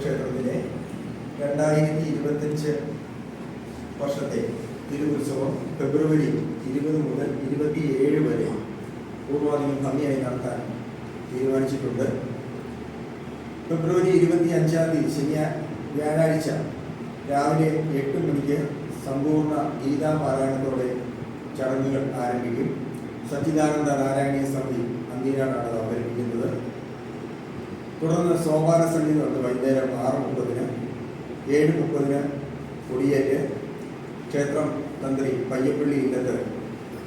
ക്ഷേത്രത്തിലെ 2025 വർഷത്തെ തിരുവുത്സവം ഫെബ്രുവരി 20 മുതൽ 27 വരെ പൂർവാധികം ഭംഗിയായി നടത്താൻ തീരുമാനിച്ചിട്ടുണ്ട്. ഫെബ്രുവരി 25-ാം തീയതി വ്യാഴാഴ്ച രാവിലെ 8 മണിക്ക് സമ്പൂർണ്ണ ഗീതാപാരായണത്തോടെ ചടങ്ങുകൾ ആരംഭിക്കും. സച്ചിദാനന്ദ നാരായണീയ സമിതി അന്തിനാടാണ് അവതരിപ്പിക്കുന്നത്. തുടർന്ന് സോപാന സംഗീതം ഉണ്ട്. വൈകുന്നേരം 6:30-ന് 7:30-ന് കൊടിയേറ്റ് ക്ഷേത്രം തന്ത്രി പയ്യപ്പള്ളി ഇല്ലത്ത്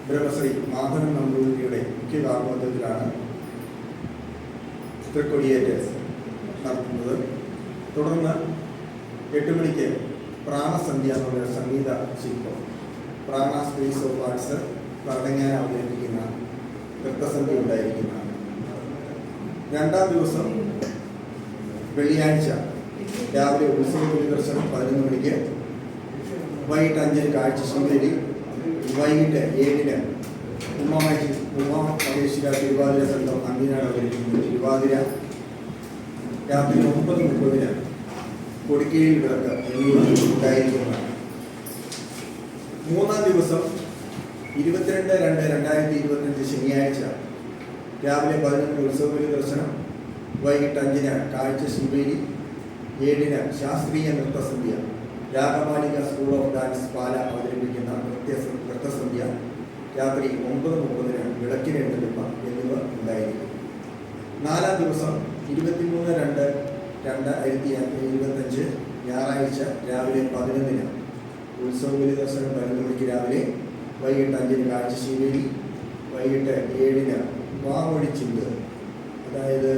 ബ്രഹ്മശ്രീ മാധവൻ നമ്പൂതിരിയുടെ മുഖ്യ കാർമ്മികത്വത്തിലാണ് തൃക്കൊടിയേറ്റ് നടത്തുന്നത്. തുടർന്ന് 8 മണിക്ക് പ്രാണസന്ധ്യ എന്നുള്ള സംഗീത ശില്പം പ്രാണ സ്പേസ് ഓഫ് ആർട്സ് ഭരണങ്ങാനം അവതരിപ്പിക്കുന്ന നൃത്തസന്ധ്യ ഉണ്ടായിരിക്കുന്നതാണ്. രണ്ടാം ദിവസം വെള്ളിയാഴ്ച രാവിലെ ഉത്സവ ദർശനം 11 മണിക്ക്, വൈകിട്ട് 5-ന് കാഴ്ച ശൃംഗേരി, വൈകിട്ട് 7-ന് ഉമാമഹേശ്വര തിരുവാതിര സംഘം അന്തിനാട് അവതരിപ്പിക്കുന്നത് തിരുവാതിര, രാത്രി 9:30-ന് കൊടിക്കീഴിൽ വിളക്ക് എന്നിവ ഉണ്ടായിരിക്കുന്നതാണ്. മൂന്നാം ദിവസം 22/2/2025 ശനിയാഴ്ച രാവിലെ 11-ന് ഉത്സവ ദർശനം, വൈകിട്ട് 5-ന് കാഴ്ച ശൃംഗേരി, 7-ന് ശാസ്ത്രീയ നൃത്തസന്ധ്യ, രാഗമാലിക സ്കൂൾ ഓഫ് ഡാൻസ് പാല അവതരിപ്പിക്കുന്ന നൃത്തസന്ധ്യ, രാത്രി 9:30-ന് വിളക്കിനെഴുന്നള്ളിപ്പ് എന്നിവ ഉണ്ടായിരിക്കും. നാലാം ദിവസം 23/2/2025 ഞായറാഴ്ച രാവിലെ 11-ന് ഉത്സവ ദർശനം 11 മണിക്ക് രാവിലെ, വൈകിട്ട് 5-ന് കാഴ്ച ശൃംഗേരി, വൈകിട്ട് 7-ന് വാമൊഴിച്ചിന്ത്, അതായത്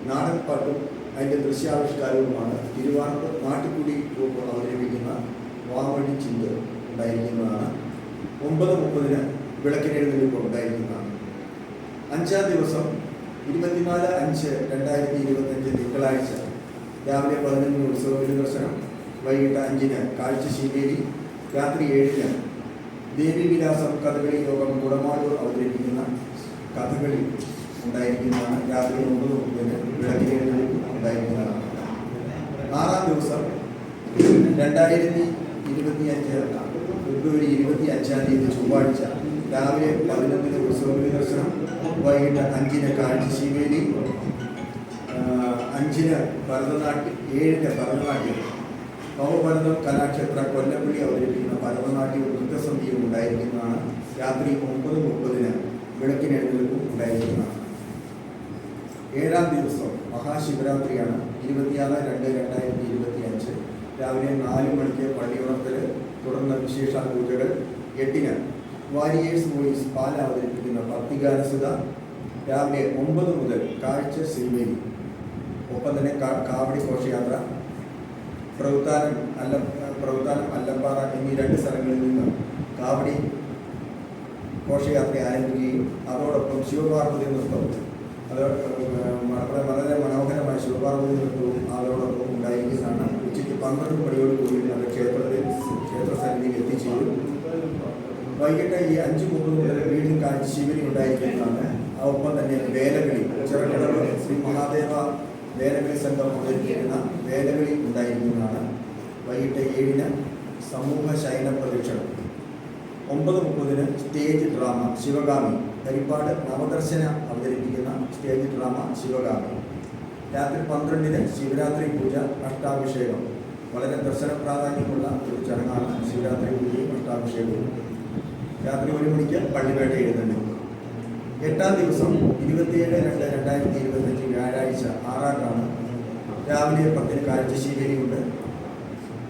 നാടൻപാട്ടും അതിൻ്റെ ദൃശ്യാവിഷ്കാരവുമാണ്. തിരുവാർപ്പ് നാട്ടുകുടി ഗ്രൂപ്പ് അവതരിപ്പിക്കുന്ന വാമൊഴിച്ചിന്ത് ഉണ്ടായിരിക്കുന്നതാണ്. 9:30-ന് വിളക്കിനെഴുന്നള്ളിപ്പ് ഉണ്ടായിരിക്കുന്നതാണ്. അഞ്ചാം ദിവസം 24/5/2025 തിങ്കളാഴ്ച രാവിലെ 11-ന് ഉത്സവ ദർശനം, വൈകിട്ട് 5-ന് കാഴ്ച ശൃംഗേരി, രാത്രി 7-ന് ദേവീവിലാസം കഥകളി യോഗം കുടമാളൂർ അവതരിപ്പിക്കുന്ന കഥകളി ഉണ്ടായിരിക്കുന്നതാണ്. രാത്രി 9:30-ന് വിളക്കിനെഴുന്നള്ളിപ്പ് ഉണ്ടായിരിക്കുന്നതാണ്. ആറാം ദിവസം 2025 ഫെബ്രുവരി 25-ാം തീയതി ചൊവ്വാഴ്ച രാവിലെ 11-ന് ഉത്സവ ദർശനം, വൈകിട്ട് 5-ന് കാഴ്ച ശൃംഗേരി, 5-ന് ഭരതനാട്യം, 7-ന് ഭരതനാട്യം, നവഭരതം കലാക്ഷേത്ര കൊല്ലപ്പള്ളി അവതരിപ്പിക്കുന്ന ഭരതനാട്യവും നൃത്തസന്ധ്യയും ഉണ്ടായിരിക്കുന്നതാണ്. രാത്രി 9:30-ന് വിളക്കിനെഴുന്നള്ളിപ്പും ഉണ്ടായിരിക്കുന്നതാണ്. ഏഴാം ദിവസം മഹാശിവരാത്രിയാണ്. 26/2/2025 രാവിലെ 4 മണിക്ക് പള്ളിയുണർത്തൽ, തുടർന്ന് വിശേഷാൽ പൂജകൾ. 8-ന് വാരിയേഴ്സ് വോയിസ് പാല അവതരിപ്പിക്കുന്ന ഭക്തിഗാനസുധ, രാവിലെ 9 മുതൽ കാഴ്ച ശൃംഗേരി. ഒപ്പം തന്നെ കാവടി ഘോഷയാത്ര, പ്രവൃത്താനം അല്ലപ്പാറ എന്നീ 2 സ്ഥലങ്ങളിൽ നിന്ന് കാവടി ഘോഷയാത്ര ആരംഭിക്കുകയും അതോടൊപ്പം ശിവപാർവതി നൃത്തം, അത് വളരെ മനോഹരമായ ശിവപാർവതി നൃത്തവും അതോടൊപ്പം ഉണ്ടായിരിക്കുന്നതാണ്. ഉച്ചയ്ക്ക് 12 മണിയോടുകൂടി അത് ക്ഷേത്ര സന്നിധിയിൽ എത്തിച്ചേരും. വൈകിട്ട് 5:30 മുതൽ വീണ്ടും കാഴ്ച ശിവരി ഉണ്ടായിരിക്കുന്നതാണ്. ഒപ്പം തന്നെ വേലകളി, ചിറക്കടവ് ശ്രീ മഹാദേവ വേലകളി സംഘം അവതരിപ്പിക്കുന്ന വേലകളി ഉണ്ടായിരിക്കുന്നതാണ്. വൈകിട്ട് 7-ന് സമൂഹ ശയന പ്രദക്ഷിണം, 9:30-ന് സ്റ്റേജ് ഡ്രാമ ശിവഗാമി, ഹരിപ്പാട് നവദർശന അവതരിപ്പിക്കുന്ന സ്റ്റേജ് ഡ്രാമ ശിവഗാമി. രാത്രി 12-ന് ശിവരാത്രി പൂജ അഷ്ടാഭിഷേകം, വളരെ ദർശന പ്രാധാന്യമുള്ള ഒരു ചടങ്ങാണ് ശിവരാത്രി പൂജയും അഷ്ടാഭിഷേകവും. രാത്രി 1 മണിക്ക് പള്ളിവേട്ട എഴുന്നള്ളിപ്പ്. എട്ടാം ദിവസം 27/2/2025 വ്യാഴാഴ്ച ആറാട്ടാണ്. രാവിലെ 10-ന് കാഴ്ച ശൃംഗേരിയുണ്ട്.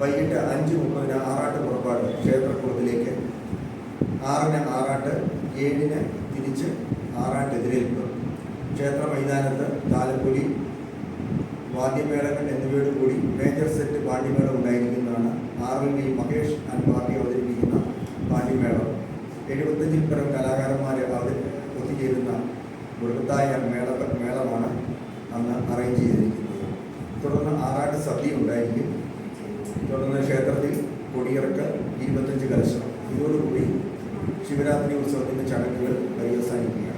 വൈകിട്ട് 5:30-ന് ആറാട്ട് പുറപ്പാട് ക്ഷേത്രക്കുളത്തിലേക്ക്, 6-ന് ആറാട്ട്, 7-ന് തിരിച്ച് ആറാട്ട് എതിരേൽപ്പ്. ക്ഷേത്ര മൈതാനത്ത് താലപ്പൊലി, വാദ്യമേളങ്ങൾ എന്നിവയോട് കൂടി മേജർ സെറ്റ് പാണ്ഡിമേളം ഉണ്ടായിരിക്കുന്നതാണ്. RLV മഹേഷ് ആൻഡ് പാർട്ടി അവതരിപ്പിക്കുന്ന പാണ്ഡിമേളം, 75-ൽ പരം കലാകാരന്മാർ ഒത്തുചേരുന്ന ബൃഹത്തായ മേളമാണ് അന്ന് അറേഞ്ച് ചെയ്തിരിക്കുന്നത്. തുടർന്ന് ആറാട്ട് സദ്യ ഉണ്ടായിരിക്കും. തുടർന്ന് ക്ഷേത്രത്തിൽ കൊടിയിറക്ക്, 25 കലശം. ഇതോടുകൂടി ശിവരാത്രി ഉത്സവത്തിൻ്റെ ചടങ്ങുകൾ പര്യവസാനിക്കുക.